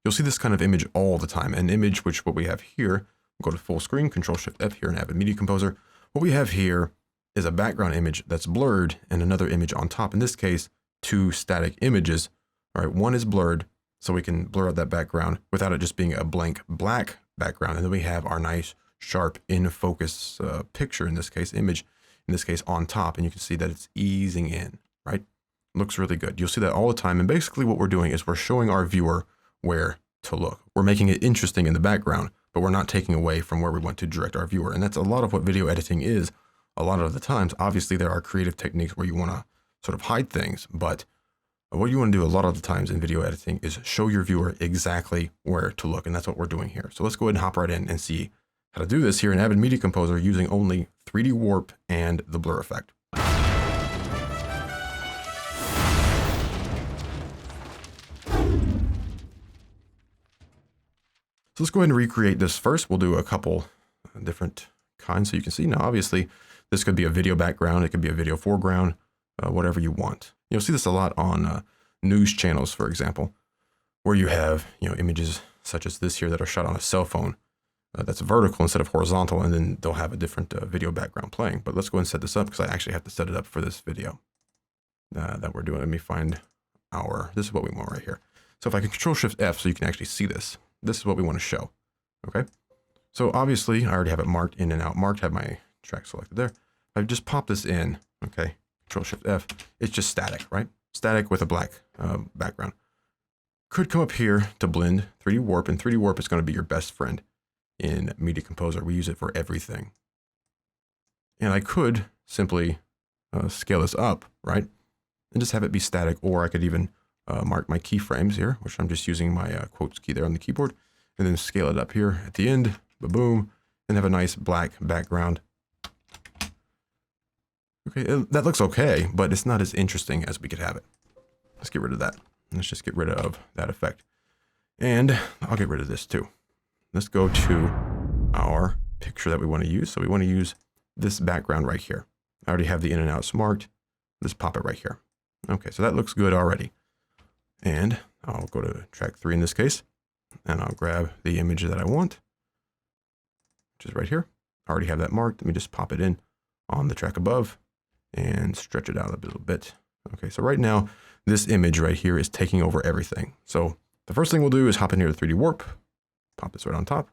You'll see this kind of image all the time. An image, which what we have here, we'll go to full screen, Control-Shift-F here in Avid Media Composer. What we have here is a background image that's blurred and another image on top. In this case, two static images. All right, one is blurred, so we can blur out that background without it just being a blank black background. And then we have our nice, sharp, in focus picture, in this case, image, in this case, on top. And you can see that it's easing in, right? Looks really good. You'll see that all the time. And basically what we're doing is we're showing our viewer where to look. We're making it interesting in the background, but we're not taking away from where we want to direct our viewer. And that's a lot of what video editing is. A lot of the times, obviously there are creative techniques where you want to sort of hide things, but what you want to do a lot of the times in video editing is show your viewer exactly where to look. And that's what we're doing here. So let's go ahead and hop right in and see how to do this here in Avid Media Composer using only 3D warp and the blur effect. So let's go ahead and recreate this first. We'll do a couple different kinds so you can see. Now, obviously, this could be a video background. It could be a video foreground, whatever you want. You'll see this a lot on news channels, for example, where you have images such as this here that are shot on a cell phone that's vertical instead of horizontal, and then they'll have a different video background playing. But let's go ahead and set this up because I actually have to set it up for this video that we're doing. Let me find this is what we want right here. So if I can Control-Shift-F so you can actually see this. This is what we want to show, okay? So obviously, I already have it marked in and out marked, have my track selected there. I just pop this in, okay? Control-Shift-F, it's just static, right? Static with a black background. Could come up here to blend 3D warp, and 3D warp is going to be your best friend in Media Composer. We use it for everything. And I could simply scale this up, right? And just have it be static, or I could even mark my keyframes here, which I'm just using my quotes key there on the keyboard, and then scale it up here at the end, boom, and have a nice black background. Okay, that looks okay, but it's not as interesting as we could have it. Let's get rid of that. Let's just get rid of that effect. And I'll get rid of this too. Let's go to our picture that we want to use. So we want to use this background right here. I already have the in and outs marked. Let's pop it right here. Okay, so that looks good already. And I'll go to track 3 in this case, and I'll grab the image that I want, which is right here. I already have that marked. Let me just pop it in on the track above and stretch it out a little bit. Okay, so right now, this image right here is taking over everything. So the first thing we'll do is hop in here to 3D warp, pop this right on top.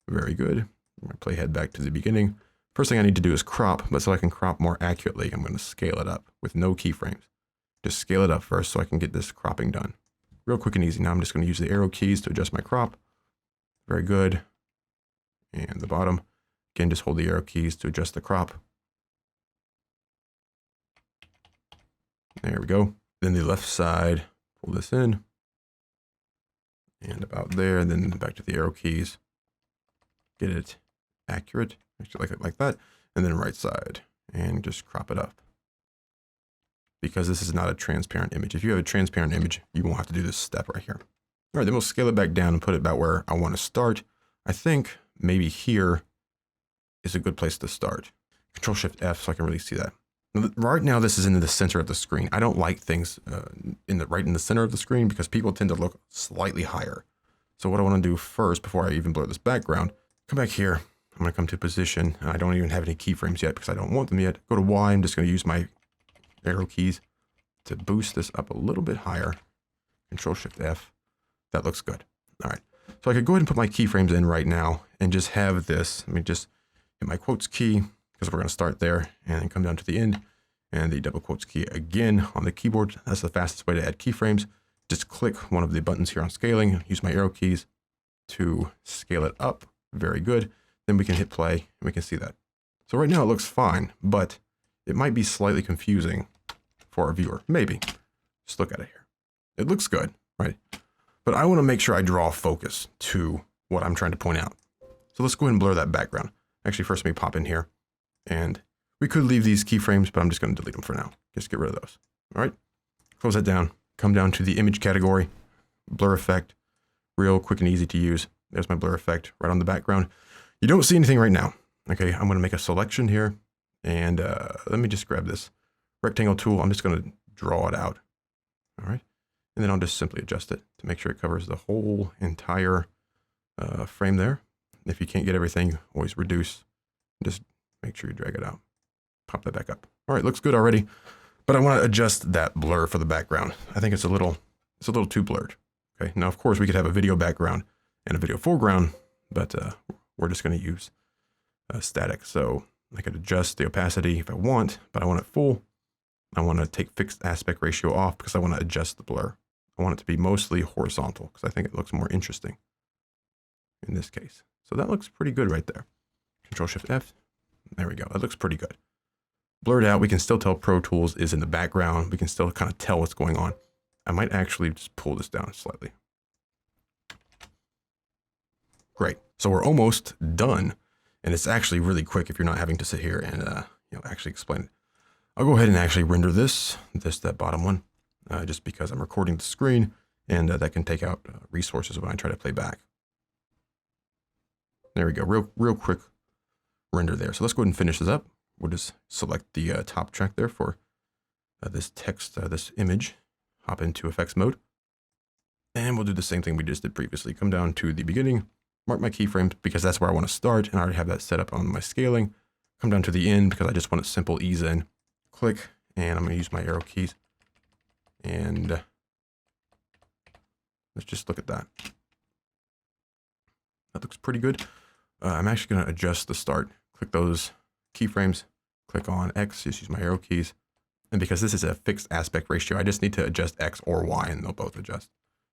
Very good. I'm gonna play head back to the beginning. First thing I need to do is crop, but so I can crop more accurately, I'm gonna scale it up with no keyframes. Just scale it up first so I can get this cropping done. Real quick and easy. Now I'm just gonna use the arrow keys to adjust my crop. Very good. And the bottom, again, just hold the arrow keys to adjust the crop. There we go. Then the left side, pull this in. And about there, and then back to the arrow keys. Get it accurate, actually like that. And then right side, and just crop it up. Because this is not a transparent image. If you have a transparent image, you won't have to do this step right here. All right, then we'll scale it back down and put it about where I want to start. I think maybe here is a good place to start. Control-Shift-F so I can really see that. Right now, this is in the center of the screen. I don't like things right in the center of the screen because people tend to look slightly higher. So what I want to do first, before I even blur this background, come back here. I'm going to come to position. I don't even have any keyframes yet because I don't want them yet. Go to Y. I'm just going to use my arrow keys to boost this up a little bit higher. Control-Shift-F. That looks good. All right. So I could go ahead and put my keyframes in right now and just have this. Let me just hit my quotes key because we're going to start there and then come down to the end and the double quotes key again on the keyboard. That's the fastest way to add keyframes. Just click one of the buttons here on scaling, use my arrow keys to scale it up. Very good. Then we can hit play and we can see that. So right now it looks fine, but it might be slightly confusing for our viewer. Maybe. Just look at it here. It looks good, right? But I want to make sure I draw focus to what I'm trying to point out. So let's go ahead and blur that background. Actually, first let me pop in here. And we could leave these keyframes, but I'm just going to delete them for now. Just get rid of those. All right. Close that down. Come down to the image category. Blur effect. Real quick and easy to use. There's my blur effect right on the background. You don't see anything right now. Okay, I'm going to make a selection here. And let me just grab this rectangle tool. I'm just going to draw it out. All right. And then I'll just simply adjust it to make sure it covers the whole entire frame there. If you can't get everything, always reduce. Just make sure you drag it out. Pop that back up. All right, looks good already. But I want to adjust that blur for the background. I think it's a little too blurred. Okay, now of course we could have a video background and a video foreground, but we're just going to use static. So I could adjust the opacity if I want, but I want it full. I want to take fixed aspect ratio off because I want to adjust the blur. I want it to be mostly horizontal because I think it looks more interesting in this case. So that looks pretty good right there. Control Shift F. There we go. That looks pretty good. Blurred out, we can still tell Pro Tools is in the background. We can still kind of tell what's going on. I might actually just pull this down slightly. Great. So we're almost done. And it's actually really quick if you're not having to sit here and actually explain it. I'll go ahead and actually render that bottom one, just because I'm recording the screen and that can take out resources when I try to play back. There we go. Real quick render there. So let's go ahead and finish this up. We'll just select the top track there for this text, this image. Hop into effects mode. And we'll do the same thing we just did previously. Come down to the beginning, mark my keyframes because that's where I want to start. And I already have that set up on my scaling. Come down to the end because I just want a simple ease in. Click, and I'm going to use my arrow keys. And let's just look at that. That looks pretty good. I'm actually going to adjust the start. Click those keyframes, click on X, just use my arrow keys. And because this is a fixed aspect ratio, I just need to adjust X or Y and they'll both adjust.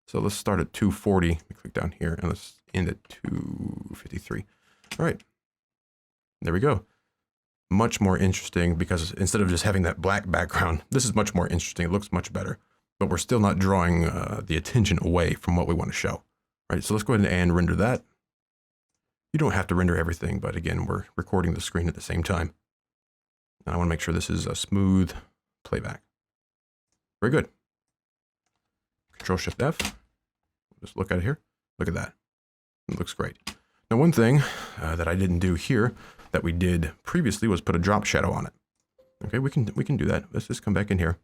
So let's start at 240, click down here, and let's end at 253. All right, there we go. Much more interesting because instead of just having that black background, this is much more interesting. It looks much better, but we're still not drawing the attention away from what we want to show. All right, so let's go ahead and render that. You don't have to render everything, but again, we're recording the screen at the same time. And I want to make sure this is a smooth playback. Very good. Control Shift F. Just look at it here. Look at that. It looks great. Now, one thing that I didn't do here that we did previously was put a drop shadow on it. Okay, we can do that. Let's just come back in here.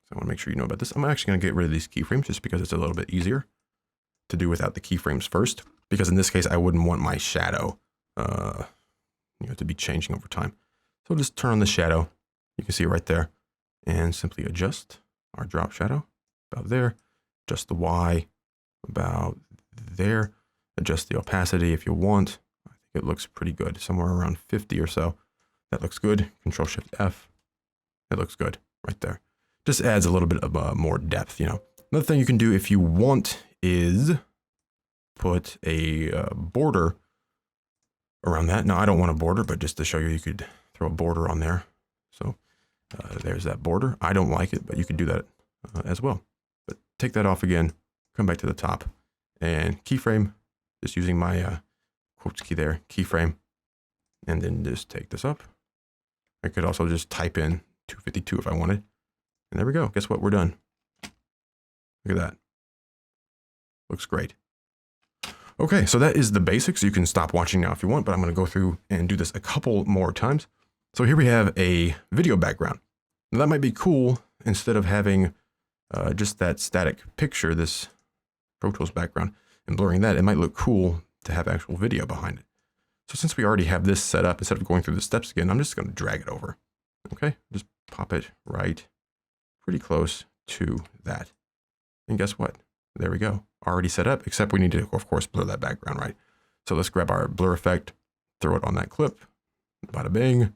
So I want to make sure you know about this. I'm actually going to get rid of these keyframes just because it's a little bit easier to do without the keyframes first. Because in this case, I wouldn't want my shadow to be changing over time. So we'll just turn on the shadow. You can see it right there. And simply adjust our drop shadow about there. Adjust the Y about there. Adjust the opacity if you want. I think it looks pretty good. Somewhere around 50 or so. That looks good. Control Shift F. It looks good right there. Just adds a little bit of more depth, Another thing you can do if you want is put a border around that. Now, I don't want a border, but just to show you, you could throw a border on there. So there's that border. I don't like it, but you could do that as well. But take that off again, come back to the top, and keyframe, just using my quotes key there, keyframe, and then just take this up. I could also just type in 252 if I wanted. And there we go. Guess what? We're done. Look at that. Looks great. Okay, so that is the basics. You can stop watching now if you want, but I'm going to go through and do this a couple more times. So here we have a video background. Now that might be cool instead of having just that static picture, this Pro Tools background, and blurring that. It might look cool to have actual video behind it. So since we already have this set up, instead of going through the steps again, I'm just going to drag it over. Okay, just pop it right pretty close to that. And guess what? There we go. Already set up, except we need to, of course, blur that background, right? So let's grab our blur effect, throw it on that clip, bada bing.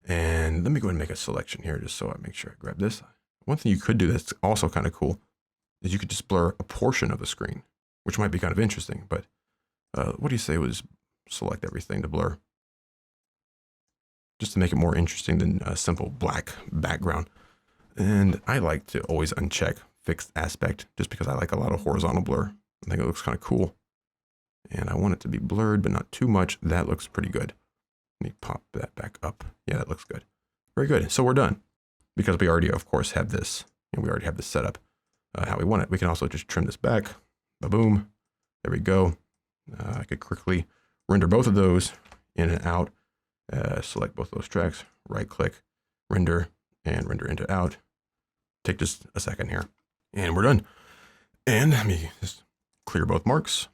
And let me go ahead and make a selection here just so I make sure I grab this. One thing you could do that's also kind of cool is you could just blur a portion of the screen, which might be kind of interesting. But what do you say was select everything to blur? Just to make it more interesting than a simple black background. And I like to always uncheck fixed aspect just because I like a lot of horizontal blur. I think it looks kind of cool. And I want it to be blurred, but not too much. That looks pretty good. Let me pop that back up. Yeah, that looks good. Very good. So we're done because we already, of course, have this. We already have this set up how we want it. We can also just trim this back. Ba-boom. There we go. I could quickly render both of those in and out. Select both of those tracks. Right click, render, and render into out. Take just a second here. And we're done. And let me just clear both marks.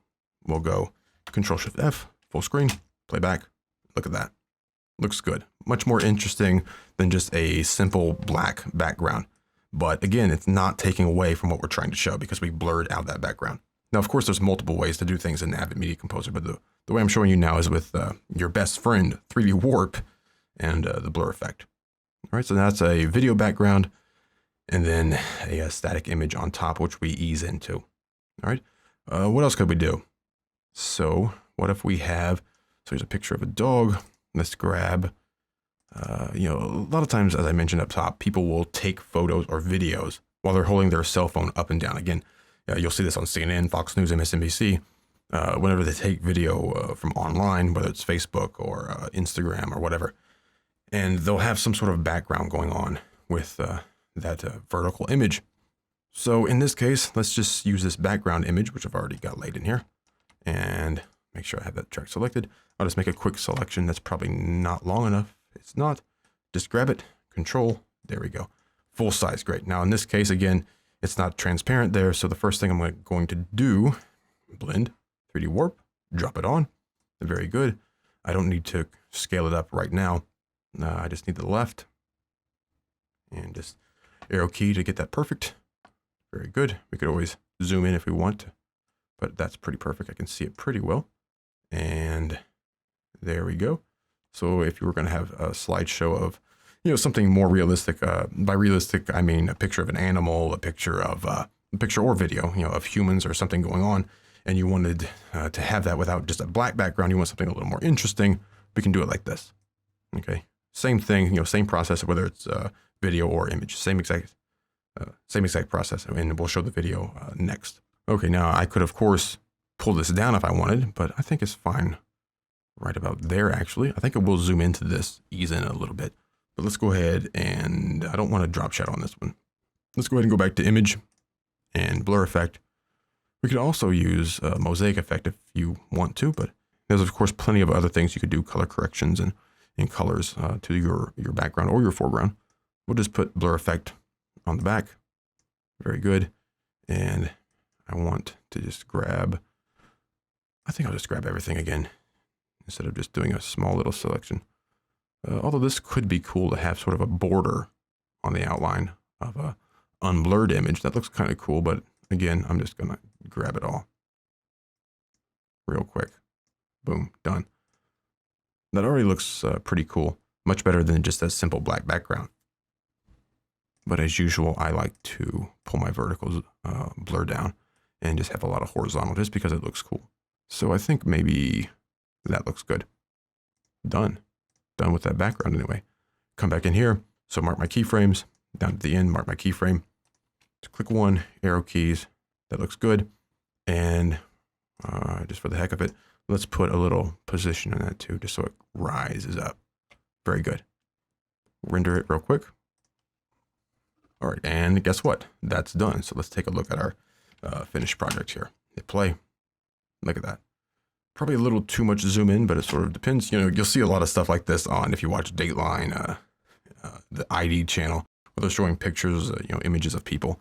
We'll go Control-Shift-F, full screen, play back. Look at that. Looks good. Much more interesting than just a simple black background. But again, it's not taking away from what we're trying to show because we blurred out that background. Now, of course, there's multiple ways to do things in Avid Media Composer, but the way I'm showing you now is with your best friend, 3D Warp, and the blur effect. All right, so that's a video background, and then a static image on top, which we ease into. All right, what else could we do? So what if we have, so here's a picture of a dog. Let's grab, you know, a lot of times, as I mentioned up top, people will take photos or videos while they're holding their cell phone up and down. Again, you'll see this on CNN, Fox News, MSNBC. Whenever they take video from online, whether it's Facebook or Instagram or whatever, and they'll have some sort of background going on with that vertical image. So in this case, let's just use this background image, which I've already got laid in here, and make sure I have that track selected. I'll just make a quick selection that's probably not long enough. It's not. Just grab it, Control, there we go. Full size, great. Now in this case, again, it's not transparent there, so the first thing I'm going to do, blend, 3D Warp, drop it on. Very good. I don't need to scale it up right now. I just need the left and just arrow key to get that perfect. Very good. We could always zoom in if we want to, but that's pretty perfect. I can see it pretty well. And there we go. So if you were going to have a slideshow of, you know, something more realistic, by realistic, I mean a picture of an animal, a picture of a picture or video, you know, of humans or something going on, and you wanted to have that without just a black background, you want something a little more interesting, we can do it like this. Okay. Same thing, you know, same process, whether it's video or image, same exact process. And we'll show the video next. Okay. Now I could, of course, pull this down if I wanted, but I think it's fine right about there, actually. I think it will zoom into this, ease in a little bit. But let's go ahead and I don't want to drop shadow on this one. Let's go ahead and go back to image and blur effect. We could also use a mosaic effect if you want to, but there's of course plenty of other things you could do, color corrections and colors to your background or your foreground. We'll just put blur effect on the back. Very good. And I want to just grab, I think I'll just grab everything again instead of just doing a small little selection. Although this could be cool to have sort of a border on the outline of a unblurred image. That looks kind of cool, but again, I'm just going to grab it all real quick. Boom, done. That already looks pretty cool. Much better than just a simple black background. But as usual, I like to pull my verticals blur down and just have a lot of horizontal just because it looks cool. So I think maybe that looks good. Done. Done with that background anyway. Come back in here. So mark my keyframes. Down at the end, mark my keyframe. Just click one, arrow keys. That looks good. And just for the heck of it, let's put a little position in that too, just so it rises up. Very good. Render it real quick. All right, and guess what? That's done. So let's take a look at our finished project here. Hit play. Look at that. Probably a little too much zoom in, but it sort of depends. You know, you'll see a lot of stuff like this on, if you watch Dateline, the ID channel, where they're showing pictures, you know, images of people.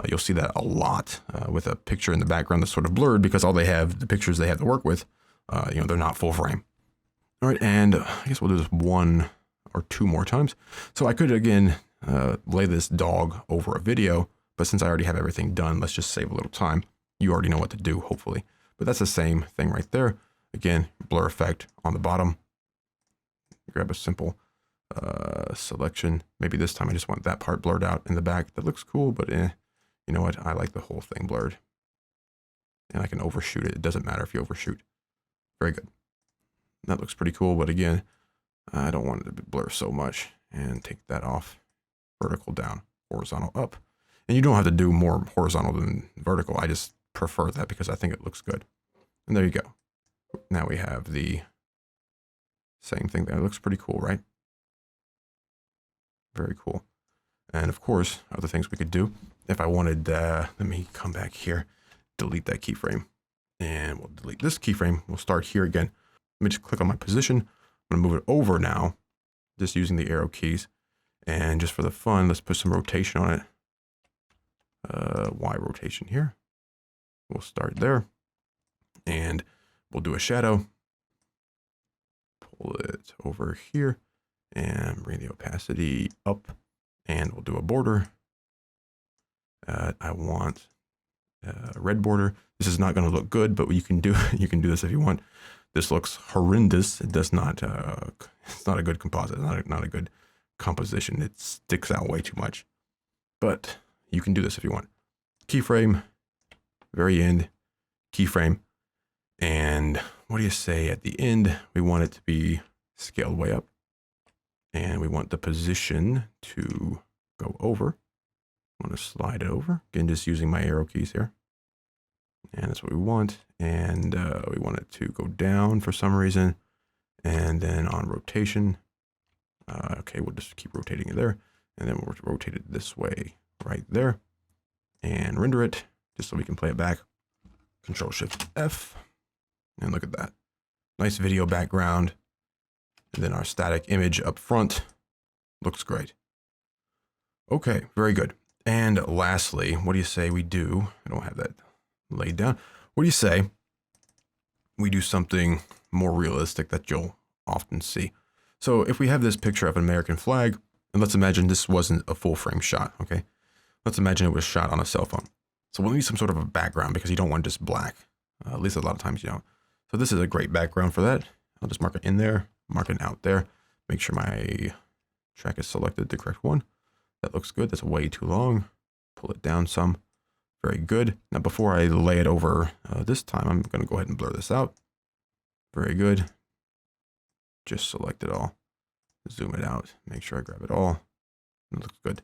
You'll see that a lot with a picture in the background that's sort of blurred because all they have, the pictures they have to work with, you know, they're not full frame. All right, and I guess we'll do this one or two more times. So I could, again, lay this dog over a video, but since I already have everything done, let's just save a little time. You already know what to do, hopefully. But that's the same thing right there. Again, blur effect on the bottom. Grab a simple selection. Maybe this time I just want that part blurred out in the back. That looks cool, but you know what? I like the whole thing blurred. And I can overshoot it. It doesn't matter if you overshoot. Very good. That looks pretty cool, but again, I don't want it to blur so much. And take that off. Vertical down, horizontal up. And you don't have to do more horizontal than vertical. I just prefer that because I think it looks good. And there you go. Now we have the same thing there. It looks pretty cool, right? Very cool. And of course, other things we could do. If I wanted, let me come back here, delete that keyframe. And we'll delete this keyframe. We'll start here again. Let me just click on my position. I'm gonna move it over now, just using the arrow keys. And just for the fun, let's put some rotation on it. Y rotation here. We'll start there, and we'll do a shadow. Pull it over here, and bring the opacity up, and we'll do a border. I want a red border. This is not going to look good, but you can do this if you want. This looks horrendous. It does not. It's not a good composite. Not a good composition. It sticks out way too much. But you can do this if you want. Keyframe, very end, keyframe, and what do you say at the end? We want it to be scaled way up, and we want the position to go over. I want to slide it over. Again, just using my arrow keys here. And that's what we want. And we want it to go down for some reason. And then on rotation, okay, we'll just keep rotating it there. And then we'll rotate it this way right there. And render it just so we can play it back. Control-Shift-F. And look at that. Nice video background. And then our static image up front looks great. Okay, very good. And lastly, what do you say we do? I don't have that laid down. What do you say we do something more realistic that you'll often see? So if we have this picture of an American flag, and let's imagine this wasn't a full frame shot, okay? Let's imagine it was shot on a cell phone. So we'll need some sort of a background because you don't want just black. At least a lot of times you don't. So this is a great background for that. I'll just mark it in there, mark it out there. Make sure my track is selected, the correct one. That looks good. That's way too long. Pull it down some. Very good. Now before I lay it over this time, I'm going to go ahead and blur this out. Very good. Just select it all. Zoom it out. Make sure I grab it all. It looks good.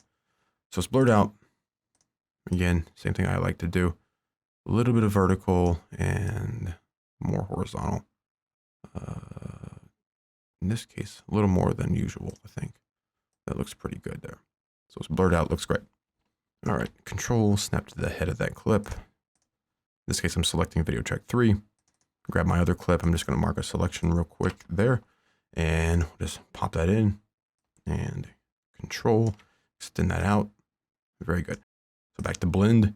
So it's blurred out. Again, same thing I like to do. A little bit of vertical and more horizontal. In this case, a little more than usual, I think. That looks pretty good there. So it's blurred out, looks great. All right, Control, snap to the head of that clip. In this case, I'm selecting video track 3. Grab my other clip. I'm just going to mark a selection real quick there. And we'll just pop that in. And Control, extend that out. Very good. So back to blend,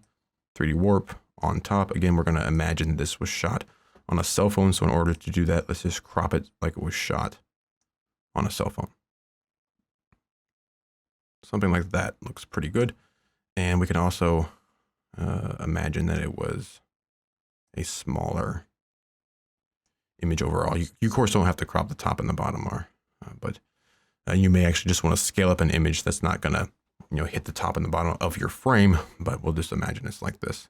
3D warp on top. Again, we're going to imagine this was shot on a cell phone. So in order to do that, let's just crop it like it was shot on a cell phone. Something like that looks pretty good. And we can also imagine that it was a smaller image overall. You of course don't have to crop the top and the bottom but you may actually just want to scale up an image that's not gonna hit the top and the bottom of your frame, but we'll just imagine it's like this.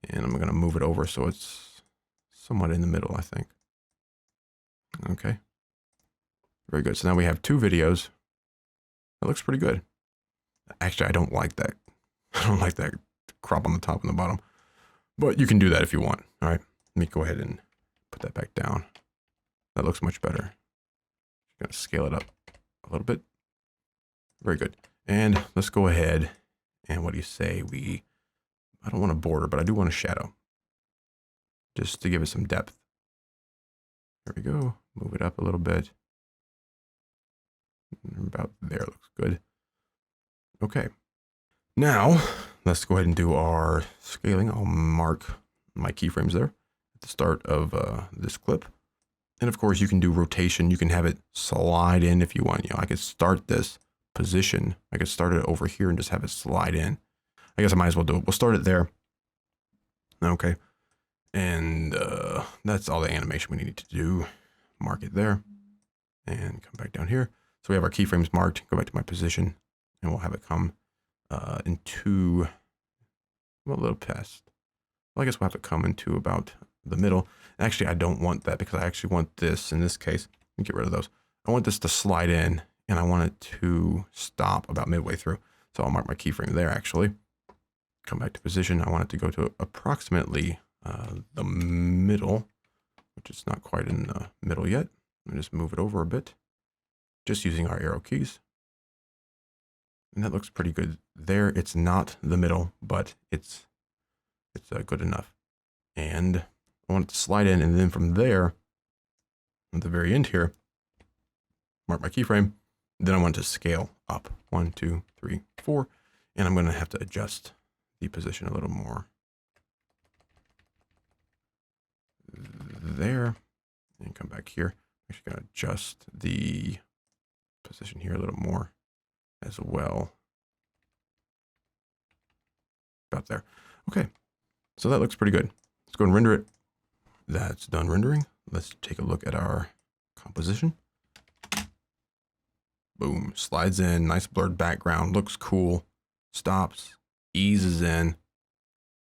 And I'm gonna move it over so it's somewhat in the middle, I think. Okay. Very good. So now we have 2 videos. That looks pretty good. Actually, I don't like that. I don't like that crop on the top and the bottom, but you can do that if you want. All right, let me go ahead and put that back down. That looks much better. I'm gonna scale it up a little bit. Very good. And let's go ahead and what do you say I don't want a border, but I do want a shadow just to give it some depth. There we go. Move it up a little bit. About there, looks good. Okay. Now, let's go ahead and do our scaling. I'll mark my keyframes there at the start of this clip. And of course, you can do rotation. You can have it slide in if you want. I could start this position. I could start it over here and just have it slide in. I guess I might as well do it. We'll start it there. Okay. And that's all the animation we need to do. Mark it there and come back down here. So we have our keyframes marked. Go back to my position and we'll have it come into, well, a little past. Well, I guess we'll have to come into about the middle. Actually, I don't want that because I actually want this, in this case, let me get rid of those. I want this to slide in and I want it to stop about midway through. So I'll mark my keyframe there actually. Come back to position. I want it to go to approximately the middle, which is not quite in the middle yet. Let me just move it over a bit, just using our arrow keys. And that looks pretty good there. It's not the middle, but it's good enough. And I want it to slide in, and then from there, at the very end here, mark my keyframe. Then I want to scale up 1, 2, 3, 4, and I'm going to have to adjust the position a little more there, and come back here. I'm actually going to adjust the position here a little more as well. About there. Okay, so that looks pretty good. Let's go and render it. That's done rendering. Let's take a look at our composition. Boom, slides in, nice blurred background, looks cool, stops, eases in,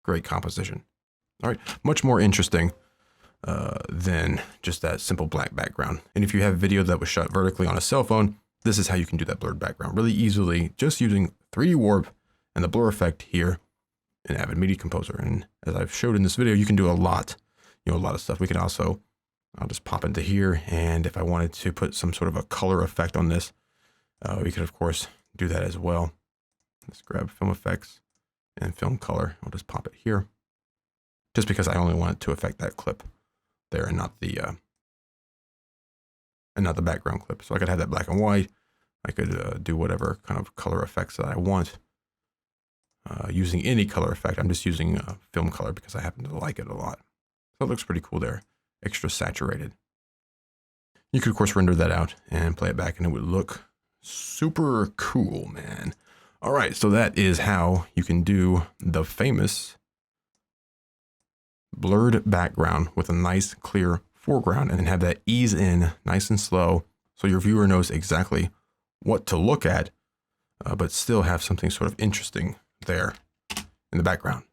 great composition. All right, much more interesting than just that simple black background. And if you have video that was shot vertically on a cell phone, this is how you can do that blurred background really easily, just using 3D Warp and the blur effect here in Avid Media Composer. And as I've showed in this video, you can do a lot, a lot of stuff. We can also, I'll just pop into here, and if I wanted to put some sort of a color effect on this, we could of course do that as well. Let's grab film effects and film color. I'll just pop it here, just because I only want it to affect that clip there and not the background clip. So I could have that black and white. I could do whatever kind of color effects that I want. Using any color effect, I'm just using film color because I happen to like it a lot. So it looks pretty cool there, extra saturated. You could of course render that out and play it back, and it would look super cool, man. All right, so that is how you can do the famous blurred background with a nice clear foreground, and then have that ease in nice and slow so your viewer knows exactly what to look at, but still have something sort of interesting there in the background.